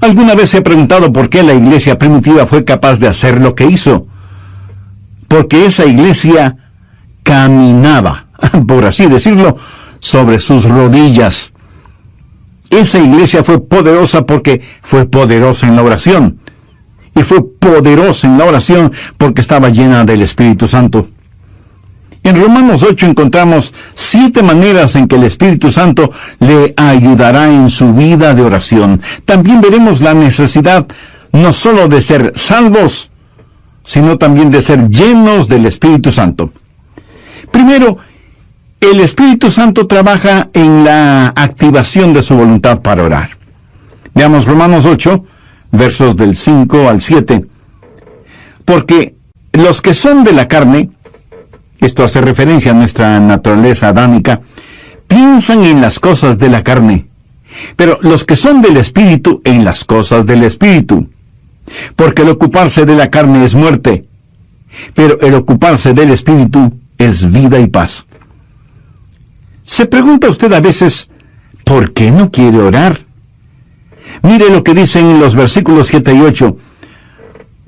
¿Alguna vez se ha preguntado por qué la iglesia primitiva fue capaz de hacer lo que hizo? Porque esa iglesia caminaba, por así decirlo, sobre sus rodillas. Esa iglesia fue poderosa porque fue poderosa en la oración. Y fue poderosa en la oración porque estaba llena del Espíritu Santo. En Romanos 8 encontramos 7 maneras en que el Espíritu Santo le ayudará en su vida de oración. También veremos la necesidad no solo de ser salvos, sino también de ser llenos del Espíritu Santo. Primero, el Espíritu Santo trabaja en la activación de su voluntad para orar. Veamos Romanos 8, versos del 5 al 7. Porque los que son de la carne, esto hace referencia a nuestra naturaleza adámica, piensan en las cosas de la carne, pero los que son del Espíritu en las cosas del Espíritu. Porque el ocuparse de la carne es muerte, pero el ocuparse del Espíritu es vida y paz. ¿Se pregunta usted a veces por qué no quiere orar? Mire lo que dicen los versículos 7 y 8.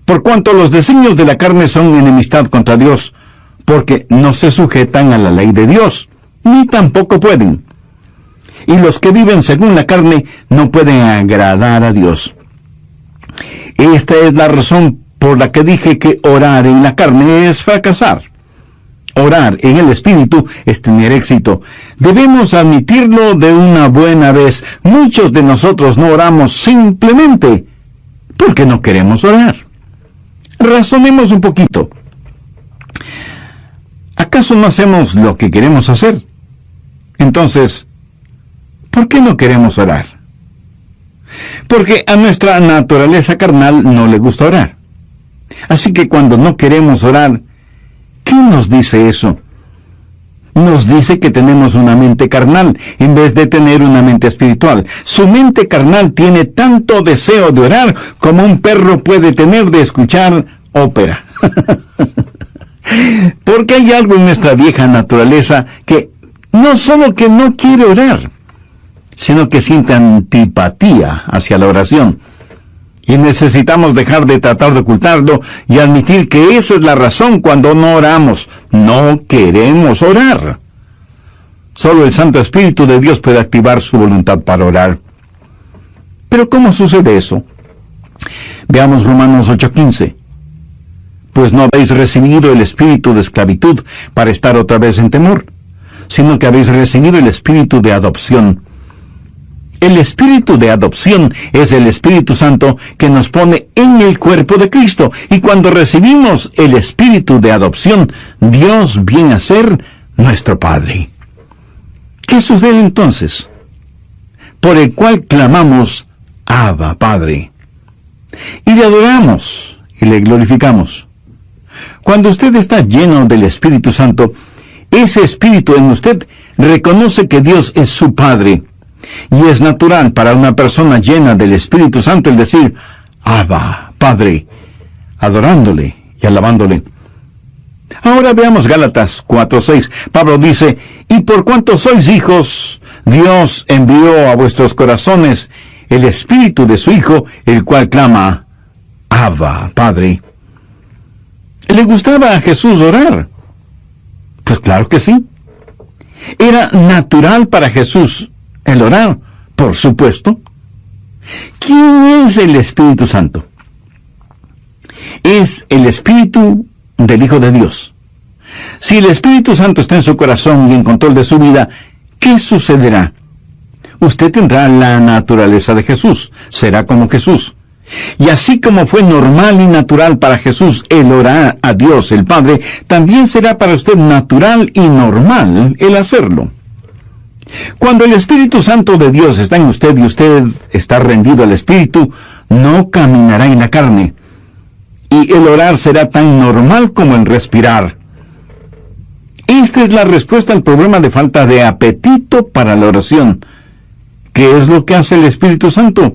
Por cuanto los designios de la carne son enemistad contra Dios, porque no se sujetan a la ley de Dios, ni tampoco pueden. Y los que viven según la carne no pueden agradar a Dios. Esta es la razón por la que dije que orar en la carne es fracasar. Orar en el Espíritu es tener éxito. Debemos admitirlo de una buena vez. Muchos de nosotros no oramos simplemente porque no queremos orar. Razonemos un poquito. ¿Acaso no hacemos lo que queremos hacer? Entonces, ¿por qué no queremos orar? Porque a nuestra naturaleza carnal no le gusta orar. Así que cuando no queremos orar, ¿qué nos dice eso? Nos dice que tenemos una mente carnal en vez de tener una mente espiritual. Su mente carnal tiene tanto deseo de orar como un perro puede tener de escuchar ópera. Porque hay algo en nuestra vieja naturaleza que no solo que no quiere orar, sino que siente antipatía hacia la oración. Y necesitamos dejar de tratar de ocultarlo y admitir que esa es la razón cuando no oramos. No queremos orar. Solo el Santo Espíritu de Dios puede activar su voluntad para orar. Pero ¿cómo sucede eso? Veamos Romanos 8:15. Pues no habéis recibido el espíritu de esclavitud para estar otra vez en temor, sino que habéis recibido el espíritu de adopción. El espíritu de adopción es el Espíritu Santo que nos pone en el cuerpo de Cristo. Y cuando recibimos el espíritu de adopción, Dios viene a ser nuestro Padre. ¿Qué sucede entonces? Por el cual clamamos, Abba, Padre. Y le adoramos y le glorificamos. Cuando usted está lleno del Espíritu Santo, ese Espíritu en usted reconoce que Dios es su Padre. Y es natural para una persona llena del Espíritu Santo el decir, Abba, Padre, adorándole y alabándole. Ahora veamos Gálatas 4:6. Pablo dice, y por cuanto sois hijos, Dios envió a vuestros corazones el Espíritu de su Hijo, el cual clama, Abba, Padre. ¿Le gustaba a Jesús orar? Pues claro que sí. Era natural para Jesús el orar, por supuesto. ¿Quién es el Espíritu Santo? Es el Espíritu del Hijo de Dios. Si el Espíritu Santo está en su corazón y en control de su vida, ¿qué sucederá? Usted tendrá la naturaleza de Jesús, será como Jesús. Y así como fue normal y natural para Jesús el orar a Dios el Padre, también será para usted natural y normal el hacerlo. Cuando el Espíritu Santo de Dios está en usted y usted está rendido al Espíritu, no caminará en la carne. Y el orar será tan normal como el respirar. Esta es la respuesta al problema de falta de apetito para la oración. ¿Qué es lo que hace el Espíritu Santo?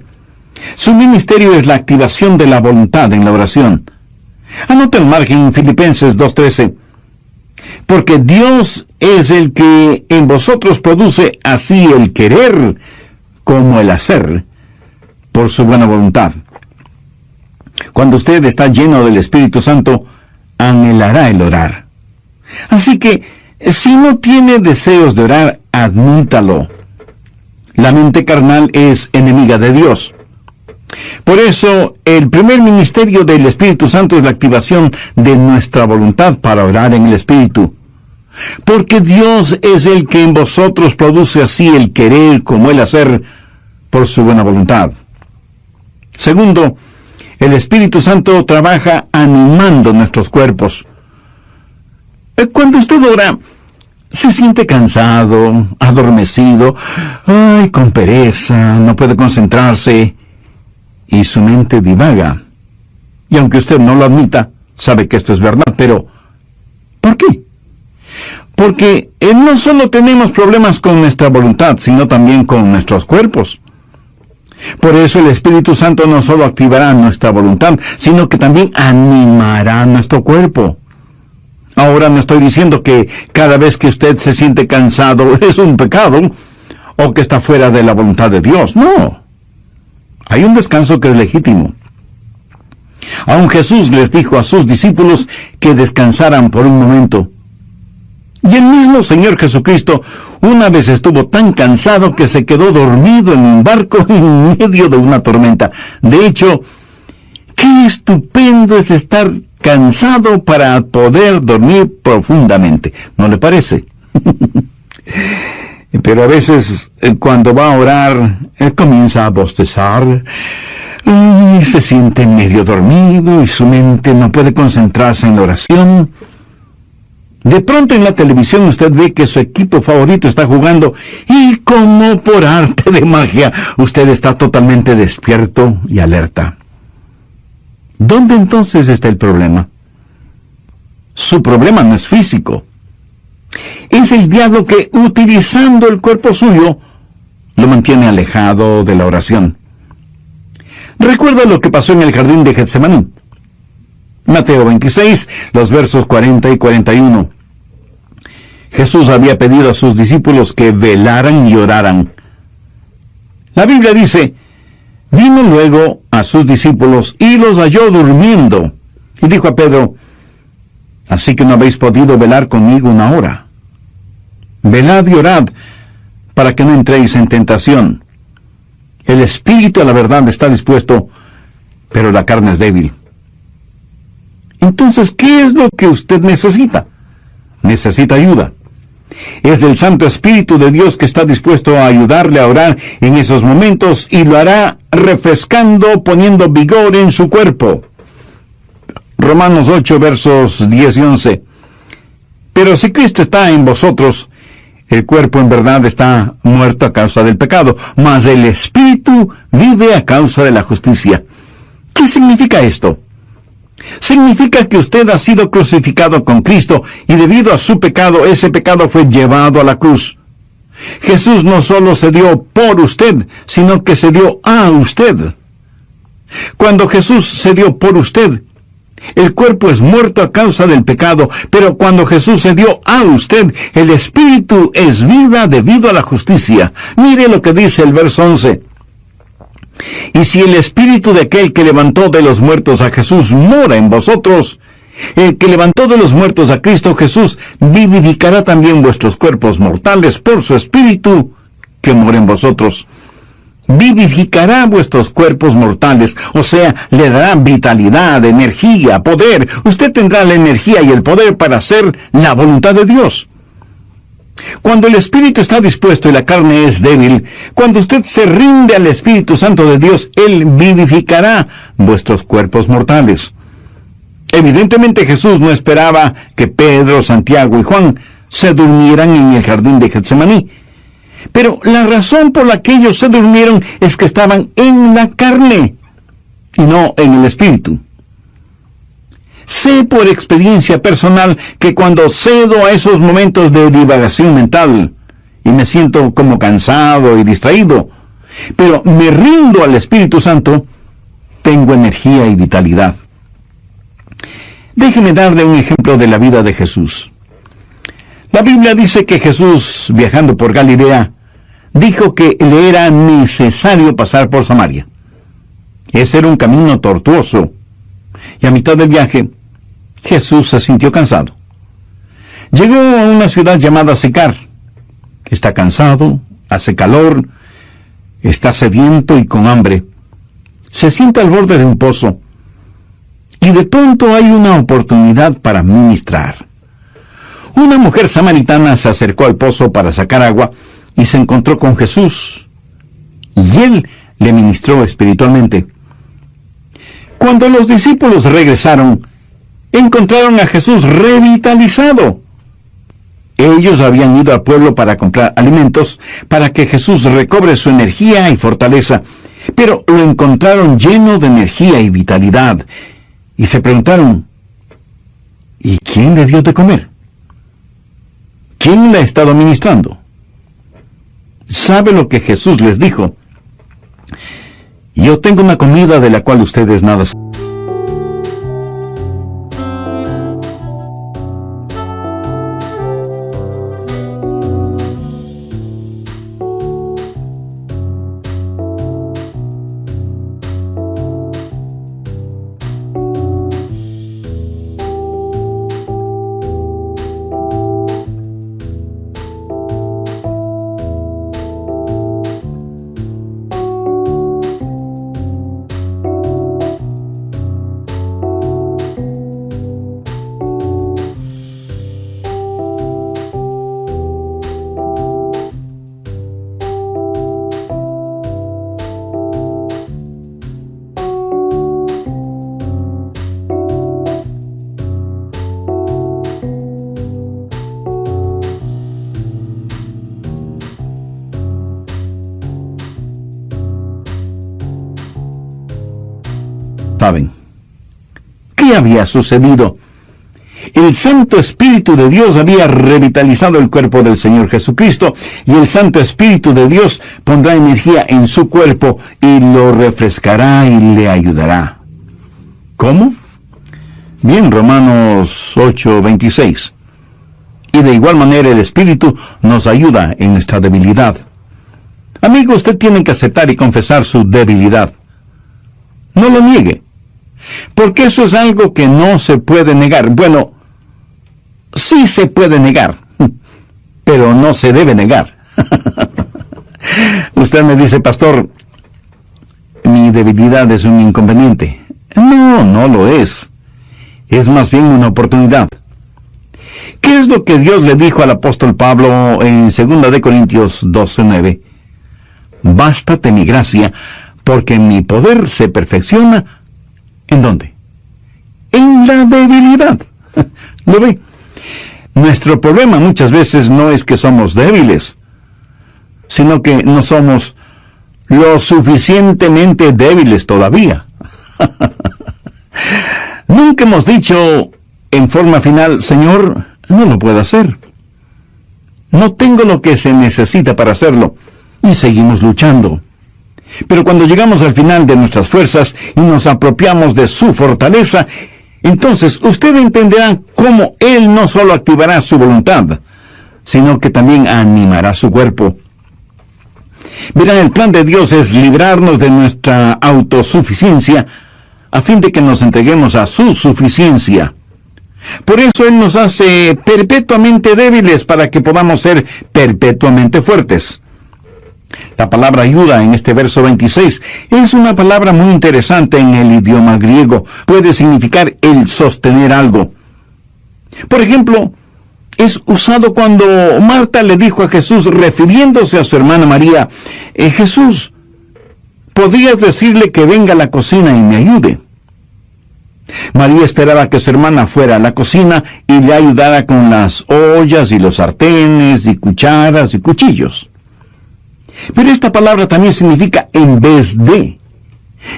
Su ministerio es la activación de la voluntad en la oración. Anote al margen Filipenses 2:13. Porque Dios es el que en vosotros produce así el querer como el hacer por su buena voluntad. Cuando usted está lleno del Espíritu Santo, anhelará el orar. Así que, si no tiene deseos de orar, admítalo. La mente carnal es enemiga de Dios. Por eso, el primer ministerio del Espíritu Santo es la activación de nuestra voluntad para orar en el Espíritu. Porque Dios es el que en vosotros produce así el querer como el hacer por su buena voluntad. Segundo, el Espíritu Santo trabaja animando nuestros cuerpos. Cuando usted ora, se siente cansado, adormecido, con pereza, no puede concentrarse, y su mente divaga. Y aunque usted no lo admita, sabe que esto es verdad, pero ¿por qué? Porque no solo tenemos problemas con nuestra voluntad, sino también con nuestros cuerpos. Por eso el Espíritu Santo no solo activará nuestra voluntad, sino que también animará nuestro cuerpo. Ahora no estoy diciendo que cada vez que usted se siente cansado es un pecado, o que está fuera de la voluntad de Dios. No. Hay un descanso que es legítimo. Aun Jesús les dijo a sus discípulos que descansaran por un momento. Y el mismo Señor Jesucristo una vez estuvo tan cansado que se quedó dormido en un barco en medio de una tormenta. De hecho, qué estupendo es estar cansado para poder dormir profundamente. ¿No le parece? Pero a veces, cuando va a orar, comienza a bostezar, y se siente medio dormido y su mente no puede concentrarse en la oración. De pronto en la televisión usted ve que su equipo favorito está jugando y como por arte de magia, usted está totalmente despierto y alerta. ¿Dónde entonces está el problema? Su problema no es físico. Es el diablo que, utilizando el cuerpo suyo, lo mantiene alejado de la oración. Recuerda lo que pasó en el jardín de Getsemaní. Mateo 26, los versos 40 y 41. Jesús había pedido a sus discípulos que velaran y oraran. La Biblia dice, vino luego a sus discípulos y los halló durmiendo. Y dijo a Pedro, ¿así que no habéis podido velar conmigo una hora? Velad y orad, para que no entréis en tentación. El espíritu a la verdad está dispuesto, pero la carne es débil. Entonces, ¿qué es lo que usted necesita? Necesita ayuda. Es el Santo Espíritu de Dios que está dispuesto a ayudarle a orar en esos momentos y lo hará refrescando, poniendo vigor en su cuerpo. Romanos 8, versos 10 y 11. Pero si Cristo está en vosotros, el cuerpo en verdad está muerto a causa del pecado, mas el Espíritu vive a causa de la justicia. ¿Qué significa esto? Significa que usted ha sido crucificado con Cristo y debido a su pecado, ese pecado fue llevado a la cruz. Jesús no solo se dio por usted, sino que se dio a usted. Cuando Jesús se dio por usted, el cuerpo es muerto a causa del pecado, pero cuando Jesús se dio a usted, el Espíritu es vida debido a la justicia. Mire lo que dice el verso 11. Y si el Espíritu de aquel que levantó de los muertos a Jesús mora en vosotros, el que levantó de los muertos a Cristo Jesús vivificará también vuestros cuerpos mortales por su Espíritu que mora en vosotros. Vivificará vuestros cuerpos mortales, o sea, le dará vitalidad, energía, poder. Usted tendrá la energía y el poder para hacer la voluntad de Dios. Cuando el Espíritu está dispuesto y la carne es débil, cuando usted se rinde al Espíritu Santo de Dios, Él vivificará vuestros cuerpos mortales. Evidentemente Jesús no esperaba que Pedro, Santiago y Juan se durmieran en el jardín de Getsemaní. Pero la razón por la que ellos se durmieron es que estaban en la carne y no en el Espíritu. Sé por experiencia personal que cuando cedo a esos momentos de divagación mental y me siento como cansado y distraído, pero me rindo al Espíritu Santo, tengo energía y vitalidad. Déjeme darle un ejemplo de la vida de Jesús. La Biblia dice que Jesús, viajando por Galilea, dijo que le era necesario pasar por Samaria. Ese era un camino tortuoso. Y a mitad del viaje, Jesús se sintió cansado. Llegó a una ciudad llamada Sicar. Está cansado, hace calor, está sediento y con hambre. Se sienta al borde de un pozo. Y de pronto hay una oportunidad para ministrar. Una mujer samaritana se acercó al pozo para sacar agua y se encontró con Jesús. Y él le ministró espiritualmente. Cuando los discípulos regresaron, encontraron a Jesús revitalizado. Ellos habían ido al pueblo para comprar alimentos para que Jesús recobre su energía y fortaleza, pero lo encontraron lleno de energía y vitalidad, y se preguntaron, ¿y quién le dio de comer? ¿Quién le ha estado ministrando? ¿Sabe lo que Jesús les dijo? Yo tengo una comida de la cual ustedes nada saben. ¿Saben qué había sucedido? El Santo Espíritu de Dios había revitalizado el cuerpo del Señor Jesucristo, y el Santo Espíritu de Dios pondrá energía en su cuerpo y lo refrescará y le ayudará. ¿Cómo? Bien, Romanos 8:26. Y de igual manera el Espíritu nos ayuda en nuestra debilidad. Amigo, usted tiene que aceptar y confesar su debilidad. No lo niegue, porque eso es algo que no se puede negar. Bueno, sí se puede negar, pero no se debe negar. Usted me dice, pastor, mi debilidad es un inconveniente. No, no lo es. Es más bien una oportunidad. ¿Qué es lo que Dios le dijo al apóstol Pablo en 2 de Corintios 12:9? Bástate mi gracia, porque mi poder se perfecciona, ¿en dónde? En la debilidad. ¿Lo ve? Nuestro problema muchas veces no es que somos débiles, sino que no somos lo suficientemente débiles todavía. Nunca hemos dicho en forma final, Señor, no lo puedo hacer. No tengo lo que se necesita para hacerlo. Y seguimos luchando. Pero cuando llegamos al final de nuestras fuerzas y nos apropiamos de su fortaleza, entonces usted entenderá cómo Él no solo activará su voluntad, sino que también animará su cuerpo. Verán, el plan de Dios es librarnos de nuestra autosuficiencia a fin de que nos entreguemos a su suficiencia. Por eso Él nos hace perpetuamente débiles para que podamos ser perpetuamente fuertes. La palabra ayuda en este verso 26 es una palabra muy interesante en el idioma griego. Puede significar el sostener algo. Por ejemplo, es usado cuando Marta le dijo a Jesús, refiriéndose a su hermana María, Jesús, ¿podrías decirle que venga a la cocina y me ayude? María esperaba que su hermana fuera a la cocina y le ayudara con las ollas y los sartenes y cucharas y cuchillos. Pero esta palabra también significa en vez de.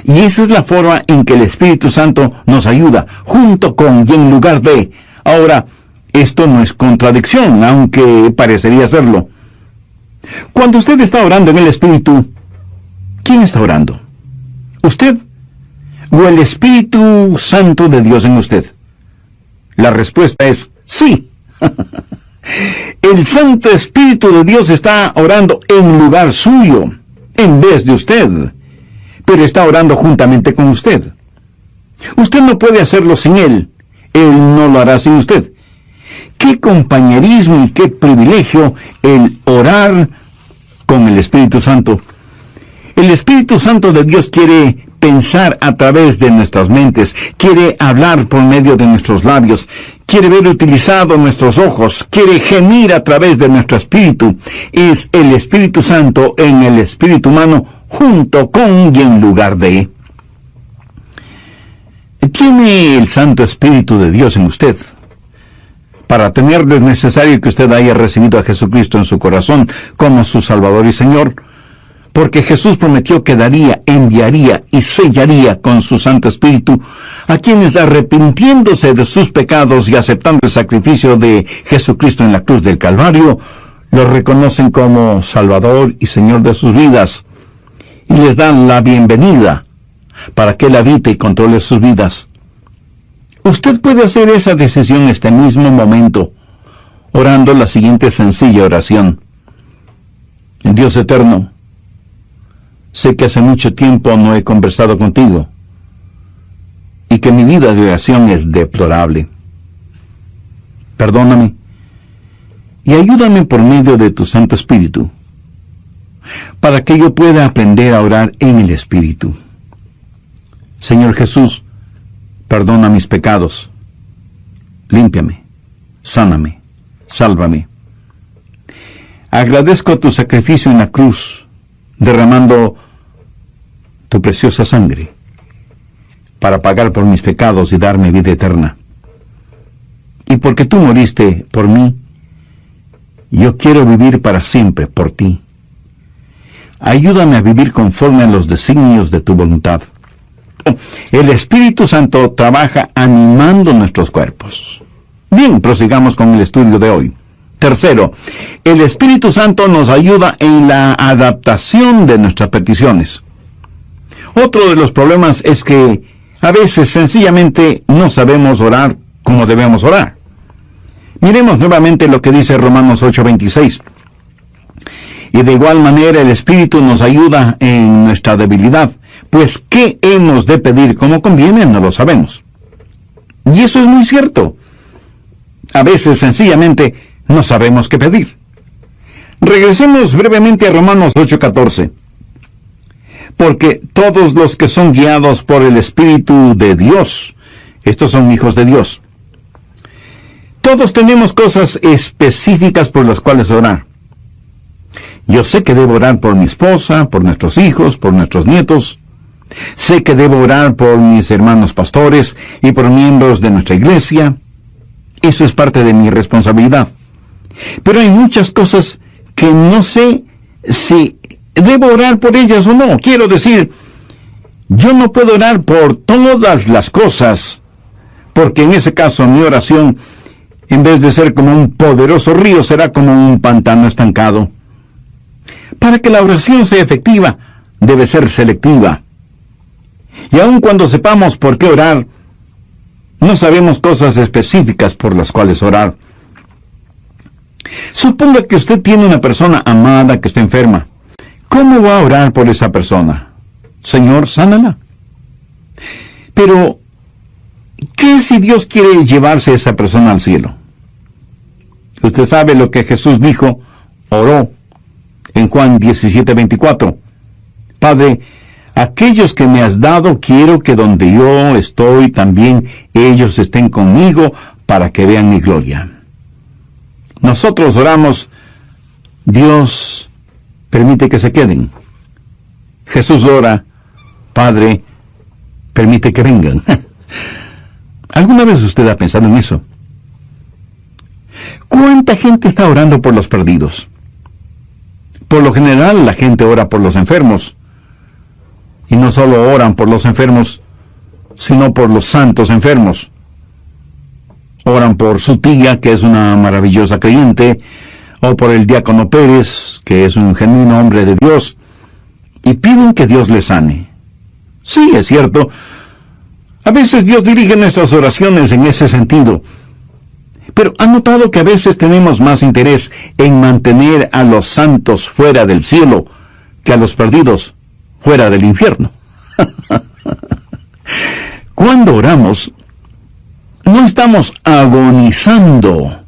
Y esa es la forma en que el Espíritu Santo nos ayuda, junto con y en lugar de. Ahora, esto no es contradicción, aunque parecería serlo. Cuando usted está orando en el Espíritu, ¿quién está orando? ¿Usted o el Espíritu Santo de Dios en usted? La respuesta es sí. El Santo Espíritu de Dios está orando en lugar suyo, en vez de usted. pero está orando juntamente con usted. Usted no puede hacerlo sin Él. Él no lo hará sin usted. ¡Qué compañerismo y qué privilegio el orar con el Espíritu Santo! El Espíritu Santo de Dios quiere pensar a través de nuestras mentes, quiere hablar por medio de nuestros labios, quiere ver utilizados nuestros ojos, quiere gemir a través de nuestro espíritu. Es el Espíritu Santo en el espíritu humano, junto con y en lugar de. ¿Tiene el Santo Espíritu de Dios en usted? Para tenerlo es necesario que usted haya recibido a Jesucristo en su corazón como su Salvador y Señor, porque Jesús prometió que daría, enviaría y sellaría con su Santo Espíritu a quienes, arrepintiéndose de sus pecados y aceptando el sacrificio de Jesucristo en la cruz del Calvario, lo reconocen como Salvador y Señor de sus vidas, y les dan la bienvenida para que Él habite y controle sus vidas. Usted puede hacer esa decisión en este mismo momento, orando la siguiente sencilla oración. Dios eterno, sé que hace mucho tiempo no he conversado contigo y que mi vida de oración es deplorable. Perdóname y ayúdame por medio de tu Santo Espíritu para que yo pueda aprender a orar en el Espíritu. Señor Jesús, perdona mis pecados, límpiame, sáname, sálvame. Agradezco tu sacrificio en la cruz, derramando tu preciosa sangre para pagar por mis pecados y darme vida eterna. Y porque tú moriste por mí, yo quiero vivir para siempre por ti. Ayúdame a vivir conforme a los designios de tu voluntad. El Espíritu Santo trabaja animando nuestros cuerpos. Bien, prosigamos con el estudio de hoy. Tercero, el Espíritu Santo nos ayuda en la adaptación de nuestras peticiones. Otro de los problemas es que a veces sencillamente no sabemos orar como debemos orar. Miremos nuevamente lo que dice Romanos 8:26. Y de igual manera el Espíritu nos ayuda en nuestra debilidad, pues ¿qué hemos de pedir como conviene? No lo sabemos. Y eso es muy cierto. A veces sencillamente no sabemos qué pedir. Regresemos brevemente a Romanos 8:14. Porque todos los que son guiados por el Espíritu de Dios, estos son hijos de Dios. Todos tenemos cosas específicas por las cuales orar. Yo sé que debo orar por mi esposa, por nuestros hijos, por nuestros nietos. Sé que debo orar por mis hermanos pastores y por miembros de nuestra iglesia. Eso es parte de mi responsabilidad. Pero hay muchas cosas que no sé si debo orar por ellas o no. Quiero decir, yo no puedo orar por todas las cosas, porque en ese caso mi oración, en vez de ser como un poderoso río, será como un pantano estancado. Para que la oración sea efectiva, debe ser selectiva. Y aun cuando sepamos por qué orar, no sabemos cosas específicas por las cuales orar. Suponga que usted tiene una persona amada que está enferma. ¿Cómo va a orar por esa persona? Señor, sánala. Pero, ¿qué si Dios quiere llevarse a esa persona al cielo? Usted sabe lo que Jesús dijo, oró en Juan 17:24. Padre, aquellos que me has dado, quiero que donde yo estoy también ellos estén conmigo para que vean mi gloria. Nosotros oramos, Dios permite que se queden. Jesús ora, Padre, permite que vengan. ¿Alguna vez usted ha pensado en eso? ¿Cuánta gente está orando por los perdidos? Por lo general, la gente ora por los enfermos. Y no solo oran por los enfermos, sino por los santos enfermos. Oran por su tía, que es una maravillosa creyente, o por el diácono Pérez, que es un genuino hombre de Dios, y piden que Dios les sane. Sí, es cierto. A veces Dios dirige nuestras oraciones en ese sentido. Pero ¿ha notado que a veces tenemos más interés en mantener a los santos fuera del cielo que a los perdidos fuera del infierno? Cuando oramos, no estamos agonizando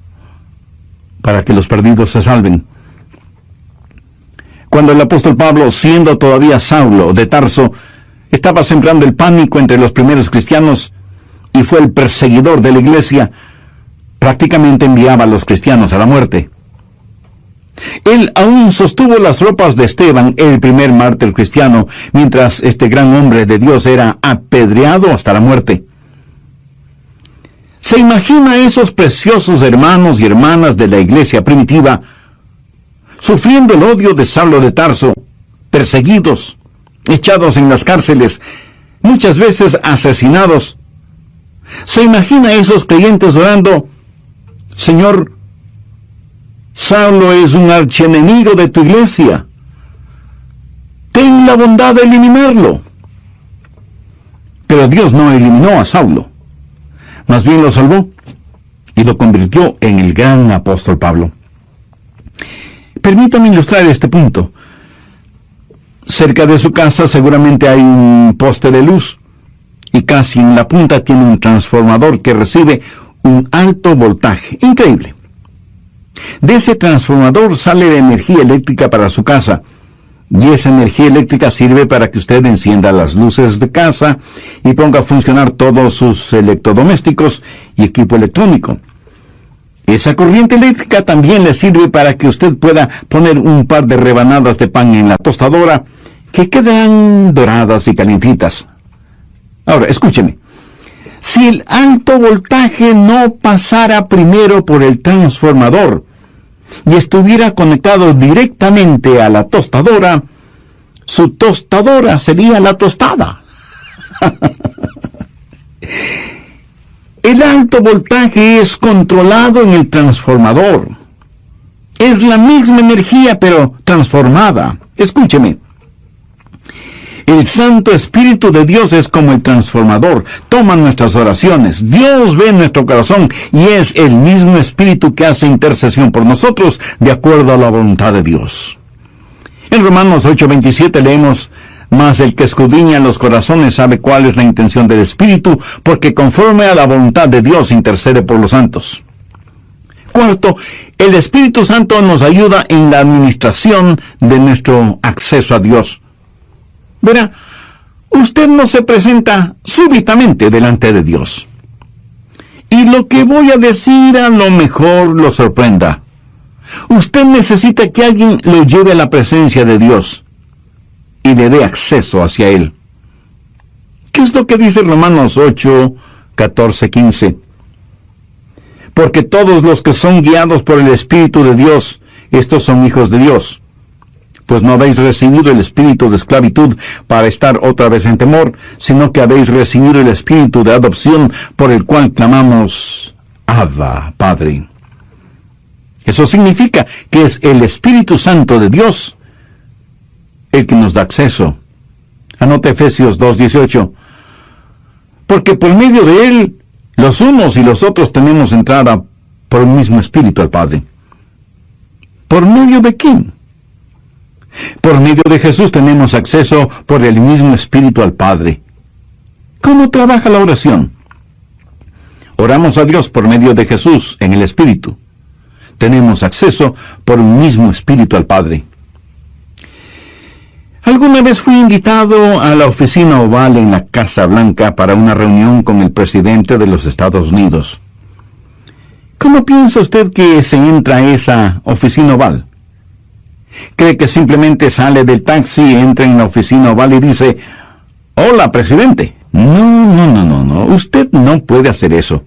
para que los perdidos se salven. Cuando el apóstol Pablo, siendo todavía Saulo de Tarso, estaba sembrando el pánico entre los primeros cristianos y fue el perseguidor de la iglesia, prácticamente enviaba a los cristianos a la muerte. Él aún sostuvo las ropas de Esteban, el primer mártir cristiano, mientras este gran hombre de Dios era apedreado hasta la muerte. ¿Se imagina esos preciosos hermanos y hermanas de la iglesia primitiva sufriendo el odio de Saulo de Tarso, perseguidos, echados en las cárceles, muchas veces asesinados? ¿Se imagina esos creyentes orando: Señor, Saulo es un archienemigo de tu iglesia, ten la bondad de eliminarlo? Pero Dios no eliminó a Saulo, más bien lo salvó y lo convirtió en el gran apóstol Pablo. Permítame ilustrar este punto. Cerca de su casa seguramente hay un poste de luz, y casi en la punta tiene un transformador que recibe un alto voltaje. Increíble. De ese transformador sale la energía eléctrica para su casa, y esa energía eléctrica sirve para que usted encienda las luces de casa y ponga a funcionar todos sus electrodomésticos y equipo electrónico. Esa corriente eléctrica también le sirve para que usted pueda poner un par de rebanadas de pan en la tostadora que quedan doradas y calientitas. Ahora, escúcheme. Si el alto voltaje no pasara primero por el transformador y estuviera conectado directamente a la tostadora, su tostadora sería la tostada. El alto voltaje es controlado en el transformador. Es la misma energía, pero transformada. Escúcheme. El Santo Espíritu de Dios es como el transformador. Toma nuestras oraciones. Dios ve nuestro corazón y es el mismo Espíritu que hace intercesión por nosotros de acuerdo a la voluntad de Dios. En Romanos 8:27 leemos: mas el que escudriña los corazones sabe cuál es la intención del Espíritu, porque conforme a la voluntad de Dios intercede por los santos. Cuarto, el Espíritu Santo nos ayuda en la administración de nuestro acceso a Dios. Verá, usted no se presenta súbitamente delante de Dios. Y lo que voy a decir a lo mejor lo sorprenda. Usted necesita que alguien lo lleve a la presencia de Dios y le dé acceso hacia Él. ¿Qué es lo que dice Romanos 8, 14, 15? Porque todos los que son guiados por el Espíritu de Dios, estos son hijos de Dios. Pues no habéis recibido el espíritu de esclavitud para estar otra vez en temor, sino que habéis recibido el espíritu de adopción por el cual clamamos: Abba, Padre. Eso significa que es el Espíritu Santo de Dios el que nos da acceso. Anote Efesios 2:18. Porque por medio de Él, los unos y los otros tenemos entrada por el mismo Espíritu al Padre. ¿Por medio de quién? Por medio de Jesús tenemos acceso por el mismo Espíritu al Padre. ¿Cómo trabaja la oración? Oramos a Dios por medio de Jesús en el Espíritu. Tenemos acceso por un mismo Espíritu al Padre. Alguna vez fui invitado a la oficina oval en la Casa Blanca para una reunión con el presidente de los Estados Unidos. ¿Cómo piensa usted que se entra a esa oficina oval? ¿Cree que simplemente sale del taxi, entra en la oficina oval y dice: hola, presidente? No. Usted no puede hacer eso.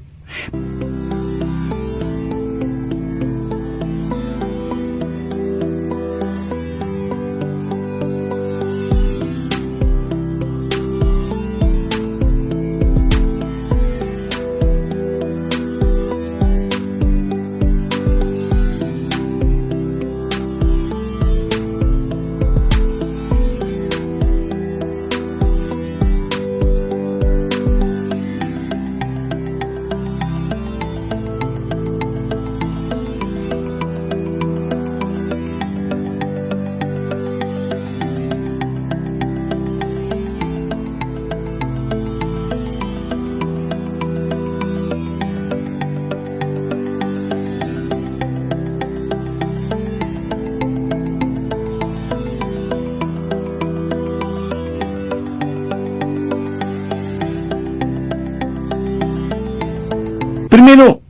Primero,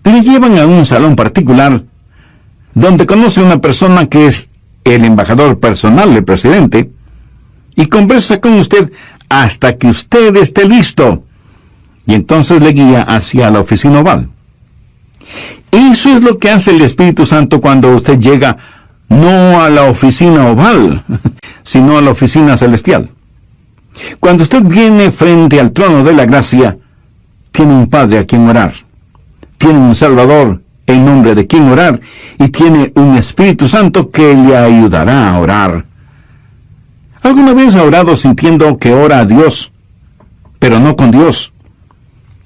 le llevan a un salón particular donde conoce a una persona que es el embajador personal del presidente y conversa con usted hasta que usted esté listo. Y entonces le guía hacia la oficina oval. Eso es lo que hace el Espíritu Santo cuando usted llega no a la oficina oval, sino a la oficina celestial. Cuando usted viene frente al trono de la gracia, tiene un Padre a quien orar, tiene un Salvador en nombre de quien orar, y tiene un Espíritu Santo que le ayudará a orar. ¿Alguna vez ha orado sintiendo que ora a Dios, pero no con Dios?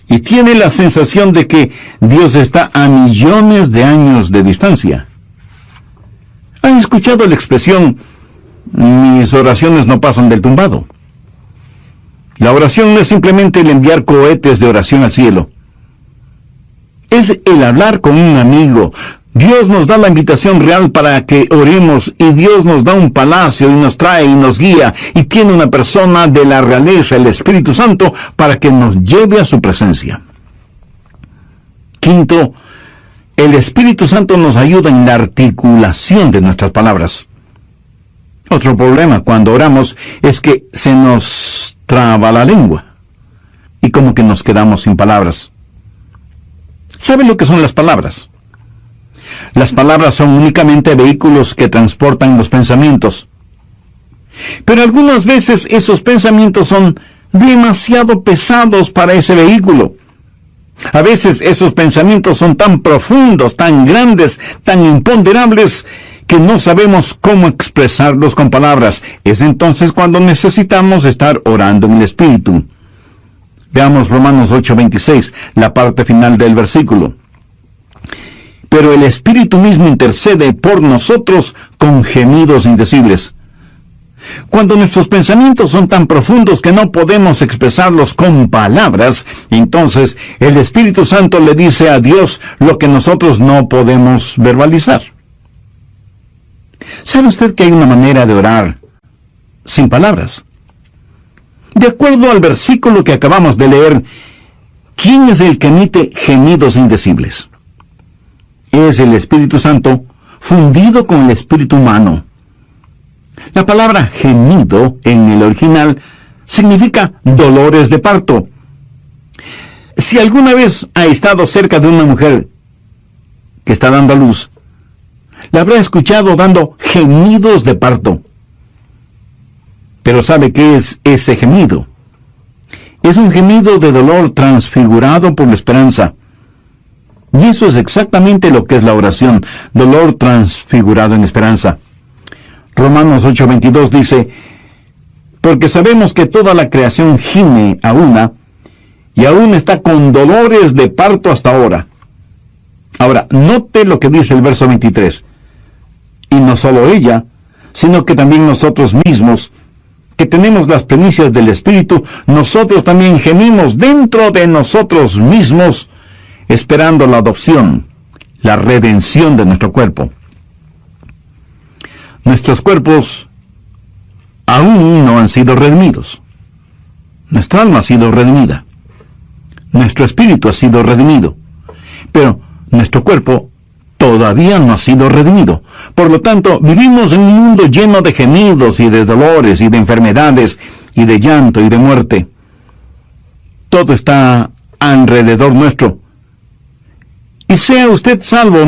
Y tiene la sensación de que Dios está a millones de años de distancia. ¿Han escuchado la expresión, mis oraciones no pasan del tumbado? La oración no es simplemente el enviar cohetes de oración al cielo. Es el hablar con un amigo. Dios nos da la invitación real para que oremos, y Dios nos da un palacio y nos trae y nos guía, y tiene una persona de la realeza, el Espíritu Santo, para que nos lleve a su presencia. Quinto, el Espíritu Santo nos ayuda en la articulación de nuestras palabras. Otro problema cuando oramos es que se nos traba la lengua, y como que nos quedamos sin palabras. ¿Sabe lo que son las palabras? Las palabras son únicamente vehículos que transportan los pensamientos. Pero algunas veces esos pensamientos son demasiado pesados para ese vehículo. A veces esos pensamientos son tan profundos, tan grandes, tan imponderables, que no sabemos cómo expresarlos con palabras. Es entonces cuando necesitamos estar orando en el Espíritu. Veamos Romanos 8:26, la parte final del versículo. Pero el Espíritu mismo intercede por nosotros con gemidos indecibles. Cuando nuestros pensamientos son tan profundos que no podemos expresarlos con palabras, entonces el Espíritu Santo le dice a Dios lo que nosotros no podemos verbalizar. ¿Sabe usted que hay una manera de orar sin palabras? De acuerdo al versículo que acabamos de leer, ¿quién es el que emite gemidos indecibles? Es el Espíritu Santo fundido con el espíritu humano. La palabra gemido en el original significa dolores de parto. Si alguna vez ha estado cerca de una mujer que está dando a luz, la habrá escuchado dando gemidos de parto. Pero ¿sabe qué es ese gemido? Es un gemido de dolor transfigurado por la esperanza. Y eso es exactamente lo que es la oración, dolor transfigurado en esperanza. Romanos 8:22 dice, porque sabemos que toda la creación gime a una, y aún está con dolores de parto hasta ahora. Ahora, note lo que dice el verso 23. Y no solo ella, sino que también nosotros mismos, que tenemos las primicias del Espíritu, nosotros también gemimos dentro de nosotros mismos, esperando la adopción, la redención de nuestro cuerpo. Nuestros cuerpos aún no han sido redimidos. Nuestra alma ha sido redimida. Nuestro espíritu ha sido redimido. Pero nuestro cuerpo todavía no ha sido redimido. Por lo tanto, vivimos en un mundo lleno de gemidos y de dolores y de enfermedades y de llanto y de muerte. Todo está alrededor nuestro. Y sea usted salvo,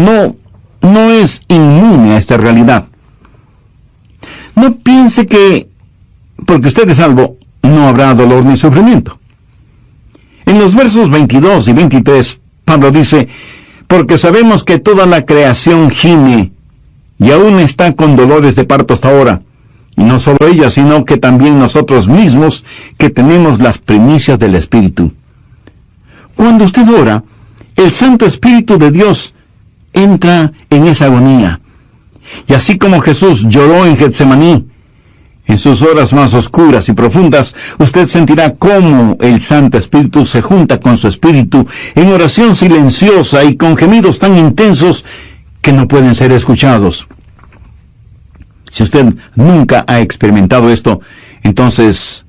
no es inmune a esta realidad. No piense que, porque usted es salvo, no habrá dolor ni sufrimiento. En los versos 22 y 23, Pablo dice, porque sabemos que toda la creación gime, y aún está con dolores de parto hasta ahora. Y no solo ella, sino que también nosotros mismos, que tenemos las primicias del Espíritu. Cuando usted ora, el Santo Espíritu de Dios entra en esa agonía. Y así como Jesús lloró en Getsemaní, en sus horas más oscuras y profundas, usted sentirá cómo el Santo Espíritu se junta con su Espíritu en oración silenciosa y con gemidos tan intensos que no pueden ser escuchados. Si usted nunca ha experimentado esto, entonces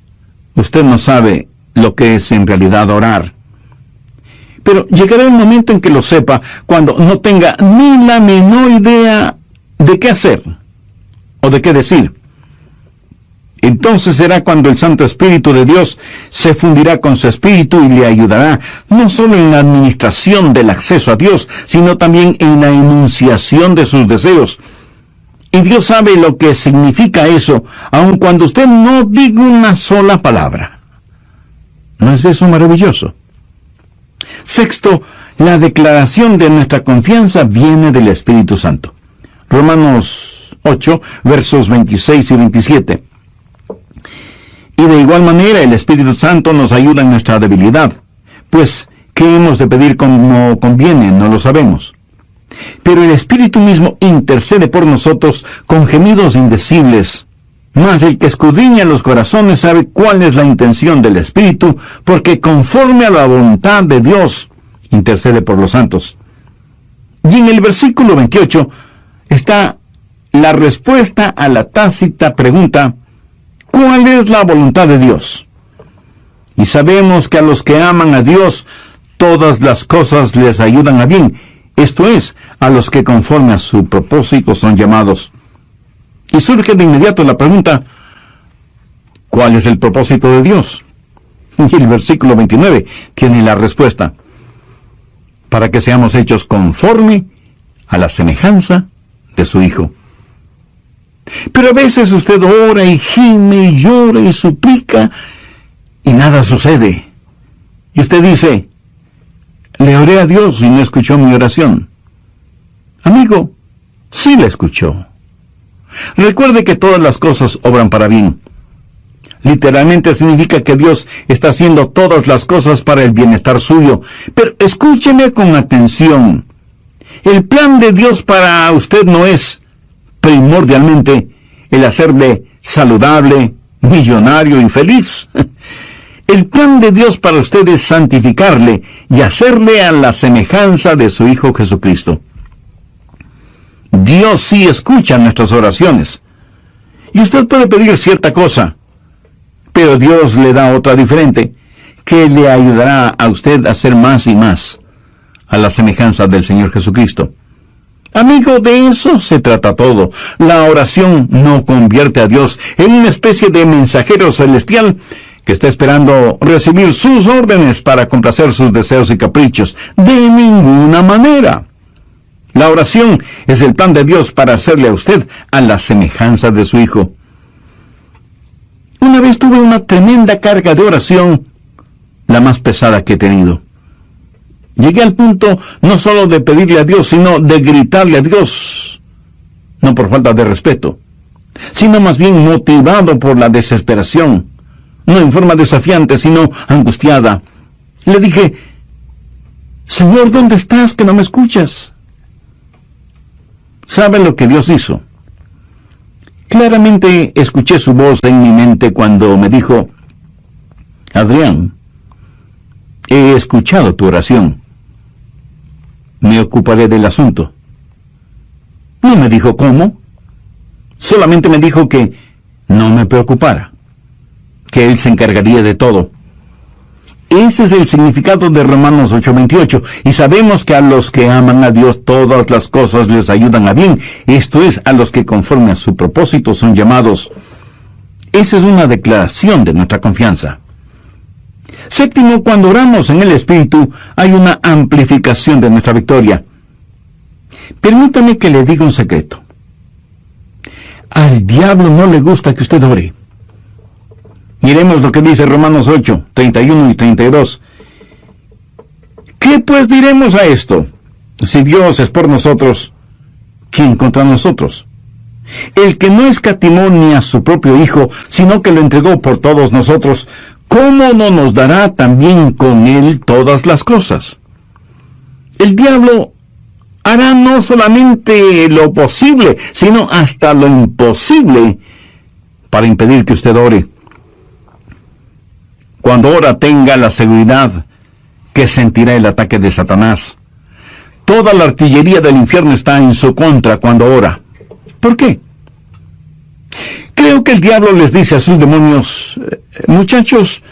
usted no sabe lo que es en realidad orar. Pero llegará el momento en que lo sepa, cuando no tenga ni la menor idea de qué hacer o de qué decir. Entonces será cuando el Santo Espíritu de Dios se fundirá con su espíritu y le ayudará no solo en la administración del acceso a Dios, sino también en la enunciación de sus deseos. Y Dios sabe lo que significa eso, aun cuando usted no diga una sola palabra. ¿No es eso maravilloso? Sexto, la declaración de nuestra confianza viene del Espíritu Santo. Romanos 8, versos 26 y 27. Y de igual manera el Espíritu Santo nos ayuda en nuestra debilidad, pues ¿qué hemos de pedir como conviene? No lo sabemos. Pero el Espíritu mismo intercede por nosotros con gemidos indecibles. Mas el que escudriña los corazones sabe cuál es la intención del Espíritu, porque conforme a la voluntad de Dios intercede por los santos. Y en el versículo 28 está la respuesta a la tácita pregunta: ¿cuál es la voluntad de Dios? Y sabemos que a los que aman a Dios, todas las cosas les ayudan a bien. Esto es, a los que conforme a su propósito son llamados. Y surge de inmediato la pregunta: ¿cuál es el propósito de Dios? Y el versículo 29 tiene la respuesta: para que seamos hechos conforme a la semejanza de su Hijo. Pero a veces usted ora y gime y llora y suplica y nada sucede. Y usted dice: le oré a Dios y no escuchó mi oración. Amigo, sí la escuchó. Recuerde que todas las cosas obran para bien. Literalmente significa que Dios está haciendo todas las cosas para el bienestar suyo. Pero escúcheme con atención. El plan de Dios para usted no es primordialmente el hacerle saludable, millonario y feliz. El plan de Dios para usted es santificarle y hacerle a la semejanza de su Hijo Jesucristo. Dios sí escucha nuestras oraciones. Y usted puede pedir cierta cosa, pero Dios le da otra diferente, que le ayudará a usted a hacer más y más a la semejanza del Señor Jesucristo. Amigo, de eso se trata todo. La oración no convierte a Dios en una especie de mensajero celestial que está esperando recibir sus órdenes para complacer sus deseos y caprichos. De ninguna manera. La oración es el plan de Dios para hacerle a usted a la semejanza de su Hijo. Una vez tuve una tremenda carga de oración, la más pesada que he tenido. Llegué al punto no solo de pedirle a Dios, sino de gritarle a Dios. No por falta de respeto, sino más bien motivado por la desesperación. No en forma desafiante, sino angustiada. Le dije: Señor, ¿dónde estás que no me escuchas? ¿Sabe lo que Dios hizo? Claramente escuché su voz en mi mente cuando me dijo: Adrián, he escuchado tu oración. Me ocuparé del asunto. No me dijo cómo. Solamente me dijo que no me preocupara, que Él se encargaría de todo. Ese es el significado de Romanos 8:28. Y sabemos que a los que aman a Dios todas las cosas les ayudan a bien. Esto es, a los que conforme a su propósito son llamados. Esa es una declaración de nuestra confianza. Séptimo, cuando oramos en el Espíritu, hay una amplificación de nuestra victoria. Permítame que le diga un secreto. Al diablo no le gusta que usted ore. Miremos lo que dice Romanos 8, 31 y 32. ¿Qué pues diremos a esto? Si Dios es por nosotros, ¿quién contra nosotros? El que no escatimó ni a su propio Hijo, sino que lo entregó por todos nosotros, ¿cómo no nos dará también con Él todas las cosas? El diablo hará no solamente lo posible, sino hasta lo imposible para impedir que usted ore. Cuando ora, tenga la seguridad que sentirá el ataque de Satanás. Toda la artillería del infierno está en su contra cuando ora. ¿Por qué? Creo que el diablo les dice a sus demonios: muchachos,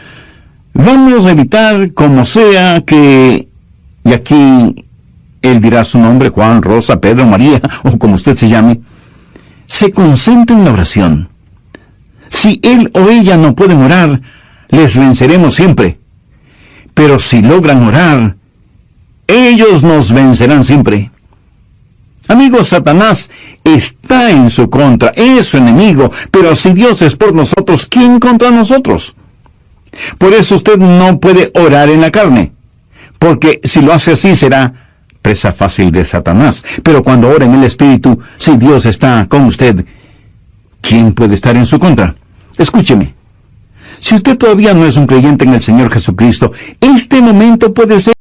vamos a evitar como sea que y aquí él dirá su nombre, Juan, Rosa, Pedro, María, o como usted se llame, se concentra en la oración. Si él o ella no pueden orar, les venceremos siempre. Pero si logran orar, ellos nos vencerán siempre. Amigos, Satanás está en su contra, es su enemigo, pero si Dios es por nosotros, ¿quién contra nosotros? Por eso usted no puede orar en la carne, porque si lo hace así será presa fácil de Satanás. Pero cuando ora en el Espíritu, si Dios está con usted, ¿quién puede estar en su contra? Escúcheme. Si usted todavía no es un creyente en el Señor Jesucristo, este momento puede ser